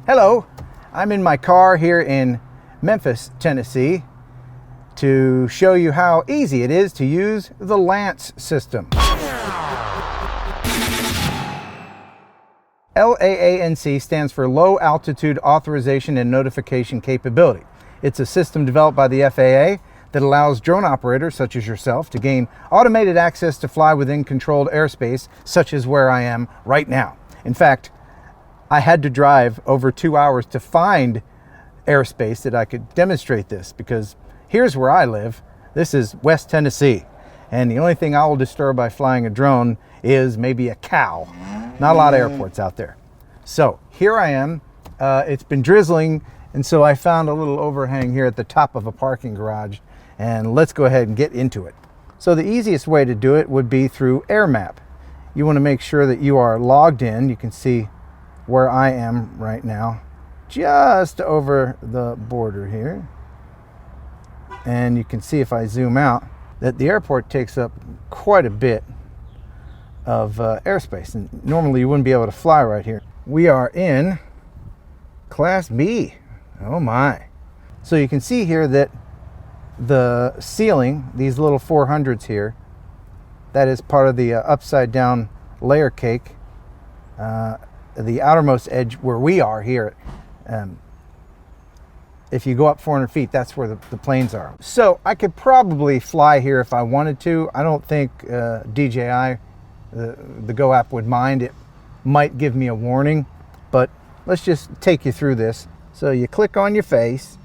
Hello, I'm in my car here in Memphis, Tennessee to show you how easy it is to use the LAANC system. LAANC stands for Low Altitude Authorization and Notification Capability. It's a system developed by the FAA that allows drone operators such as yourself to gain automated access to fly within controlled airspace, such as where I am right now. In fact, I had to drive over 2 hours to find airspace that I could demonstrate this, because here's where I live. This is West Tennessee, and the only thing I will disturb by flying a drone is maybe a cow. Not a lot of airports out there. So here I am. It's been drizzling, and so I found a little overhang here at the top of a parking garage, and let's go ahead and get into it. So the easiest way to do it would be through AirMap. You want to make sure that you are logged in. You can see where I am right now, just over the border here. And you can see if I zoom out that the airport takes up quite a bit of airspace, and normally you wouldn't be able to fly right here. We are in Class B. Oh my. So you can see here that the ceiling, these little 400s here, that is part of the upside down layer cake. The outermost edge where we are here, if you go up 400 feet, that's where the planes are. So I could probably fly here if I wanted to. I don't think DJI, the Go app, would mind. It might give me a warning, but let's just take you through this. So you click on your face,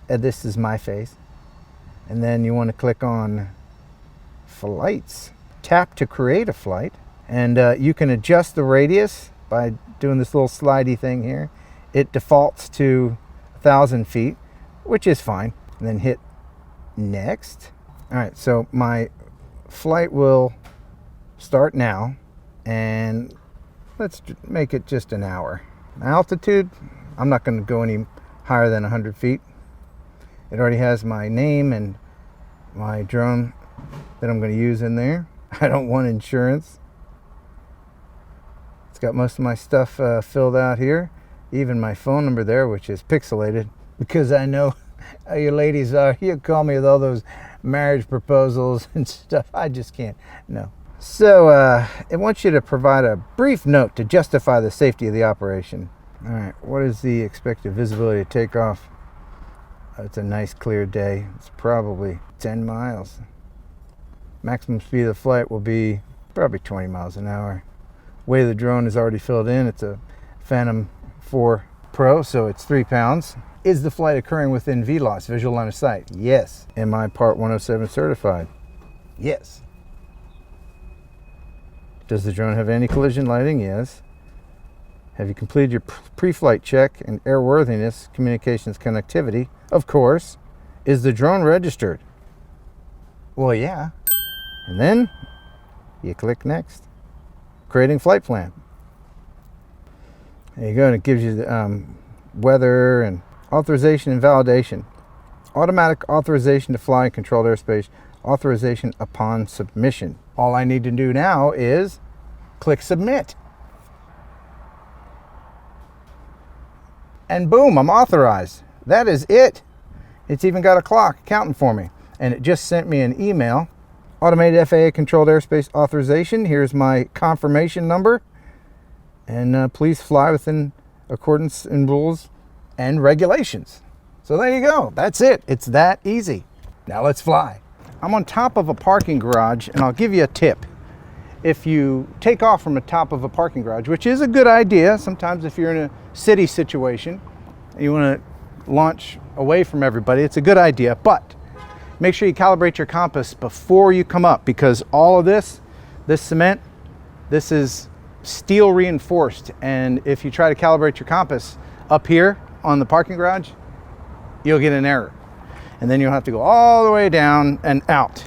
and this is my face, and then you want to click on flights. Tap to create a flight. And you can adjust the radius by doing this little slidey thing here. It defaults to 1,000 feet, which is fine. And then hit next. All right, so my flight will start now. And let's make it just an hour. Altitude, I'm not going to go any higher than 100 feet. It already has my name and my drone that I'm going to use in there. I don't want insurance. Got most of my stuff filled out here, even my phone number there, which is pixelated, because I know how you ladies are. You call me with all those marriage proposals and stuff. I just can't. No. So it wants you to provide a brief note to justify the safety of the operation. All right, what is the expected visibility to take off? It's a nice clear day. It's probably 10 miles. Maximum speed of the flight will be probably 20 miles an hour. Weight of the drone is already filled in. It's a Phantom 4 Pro, so it's 3 pounds. Is the flight occurring within VLOS, visual line of sight? Yes. Am I Part 107 certified? Yes. Does the drone have anti-collision lighting? Yes. Have you completed your pre-flight check and airworthiness communications connectivity? Of course. Is the drone registered? Well, yeah. And then you click next. Creating flight plan. There you go, and it gives you the weather and authorization and validation. Automatic authorization to fly in controlled airspace. Authorization upon submission. All I need to do now is click submit. And boom, I'm authorized. That is it. It's even got a clock counting for me. And it just sent me an email. Automated FAA controlled airspace authorization. Here's my confirmation number. And please fly within accordance in rules and regulations. So there you go. That's it. It's that easy. Now let's fly. I'm on top of a parking garage, and I'll give you a tip. If you take off from the top of a parking garage, which is a good idea, sometimes if you're in a city situation and you want to launch away from everybody, it's a good idea. But make sure you calibrate your compass before you come up, because all of this cement, this is steel reinforced. And if you try to calibrate your compass up here on the parking garage, you'll get an error. And then you'll have to go all the way down and out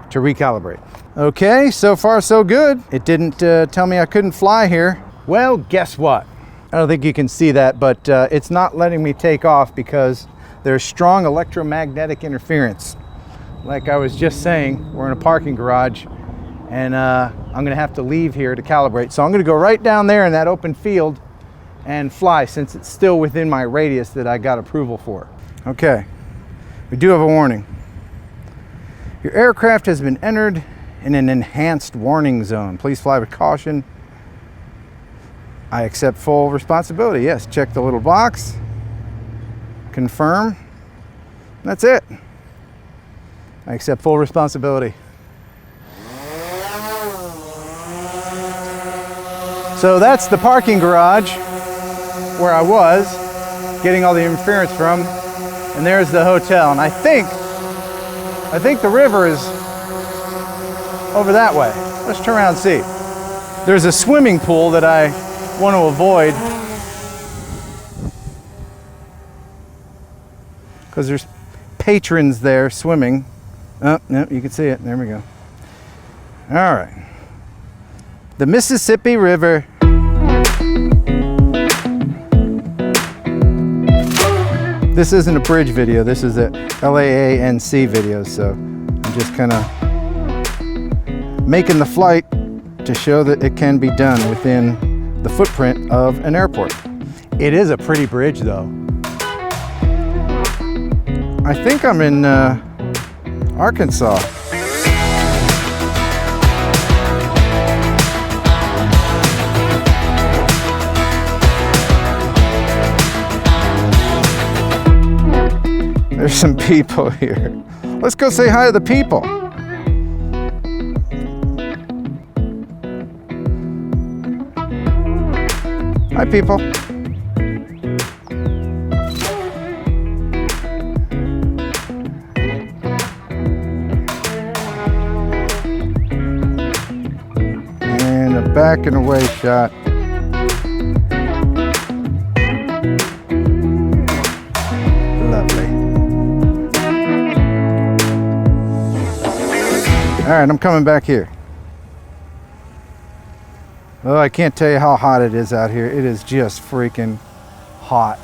to recalibrate. Okay, so far so good. It didn't tell me I couldn't fly here. Well, guess what? I don't think you can see that, but it's not letting me take off because there's strong electromagnetic interference. Like I was just saying, we're in a parking garage, and I'm gonna have to leave here to calibrate. So I'm gonna go right down there in that open field and fly, since it's still within my radius that I got approval for. Okay, we do have a warning. Your aircraft has been entered in an enhanced warning zone. Please fly with caution. I accept full responsibility. Yes, check the little box. Confirm. That's it. I accept full responsibility. So that's the parking garage where I was getting all the interference from, and there's the hotel. And I think the river is over that way. Let's turn around and see. There's a swimming pool that I want to avoid because there's patrons there swimming. Oh, no, you can see it. There we go. All right. The Mississippi River. This isn't a bridge video. This is a LAANC video, so I'm just kind of making the flight to show that it can be done within the footprint of an airport. It is a pretty bridge, though. I think I'm in Arkansas. There's some people here. Let's go say hi to the people. Hi, people. And a back and away shot. All right, I'm coming back here. Oh, I can't tell you how hot it is out here. It is just freaking hot.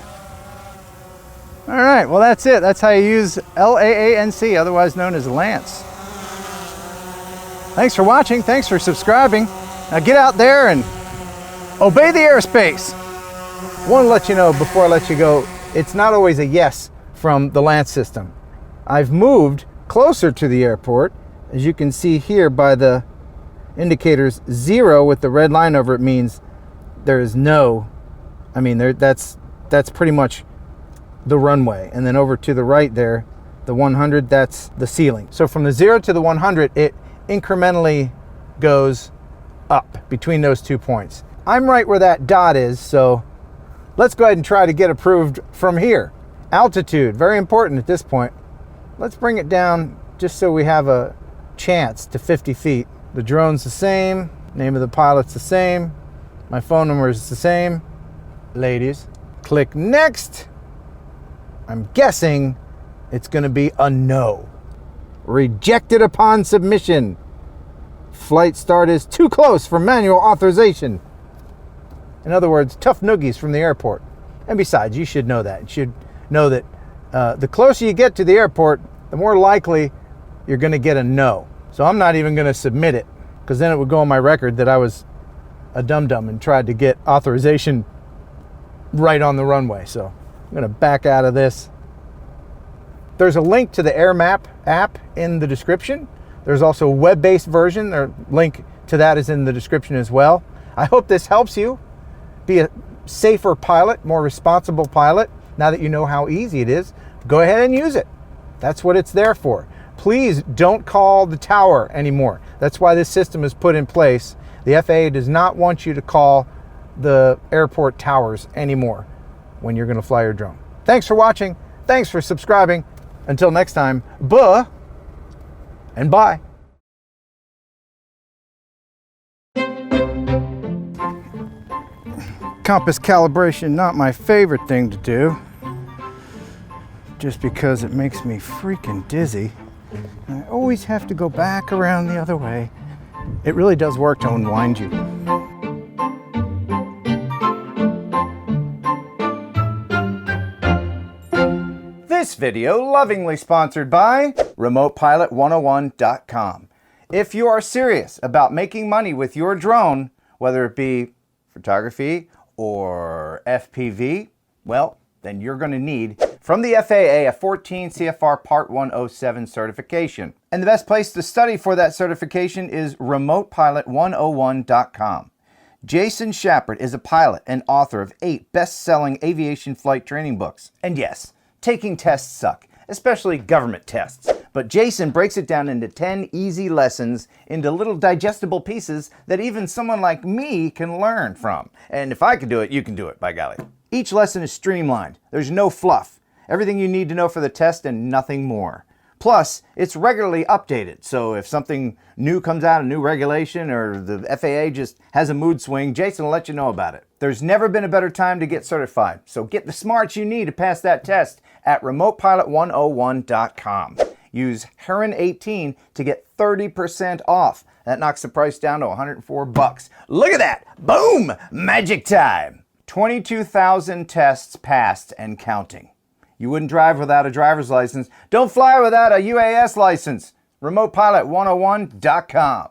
All right, well, that's it. That's how you use LAANC, otherwise known as LAANC. Thanks for watching. Thanks for subscribing. Now get out there and obey the airspace. I want to let you know before I let you go, it's not always a yes from the LAANC system. I've moved closer to the airport. As you can see here by the indicators, 0 with the red line over it means there is no, that's pretty much the runway. And then over to the right there, the 100, that's the ceiling. So from the 0 to the 100, it incrementally goes up between those 2 points. I'm right where that dot is, so let's go ahead and try to get approved from here. Altitude, very important at this point. Let's bring it down just so we have a chance to 50 feet. The drone's the same, name of the pilot's the same, my phone number is the same. Ladies, click next. I'm guessing it's going to be a no. Rejected upon submission. Flight start is too close for manual authorization. In other words, tough noogies from the airport. And besides, you should know that. You should know that the closer you get to the airport, the more likely you're going to get a no. So I'm not even going to submit it, because then it would go on my record that I was a dum-dum and tried to get authorization right on the runway. So I'm going to back out of this. There's a link to the AirMap app in the description. There's also a web-based version. The link to that is in the description as well. I hope this helps you be a safer pilot, more responsible pilot. Now that you know how easy it is, go ahead and use it. That's what it's there for. Please don't call the tower anymore. That's why this system is put in place. The FAA does not want you to call the airport towers anymore when you're going to fly your drone. Thanks for watching. Thanks for subscribing. Until next time, buh and bye. Compass calibration, not my favorite thing to do, just because it makes me freaking dizzy. I always have to go back around the other way. It really does work to unwind you. This video lovingly sponsored by RemotePilot101.com. If you are serious about making money with your drone, whether it be photography or FPV, well, then you're going to need, from the FAA, a 14 CFR Part 107 certification. And the best place to study for that certification is remotepilot101.com. Jason Shepard is a pilot and author of 8 best-selling aviation flight training books. And yes, taking tests suck, especially government tests. But Jason breaks it down into 10 easy lessons into little digestible pieces that even someone like me can learn from. And if I can do it, you can do it, by golly. Each lesson is streamlined. There's no fluff. Everything you need to know for the test and nothing more. Plus, it's regularly updated, so if something new comes out, a new regulation, or the FAA just has a mood swing, Jason will let you know about it. There's never been a better time to get certified, so get the smarts you need to pass that test at remotepilot101.com. Use Heron18 to get 30% off. That knocks the price down to $104. Look at that! Boom! Magic time! 22,000 tests passed and counting. You wouldn't drive without a driver's license. Don't fly without a UAS license. remotepilot101.com.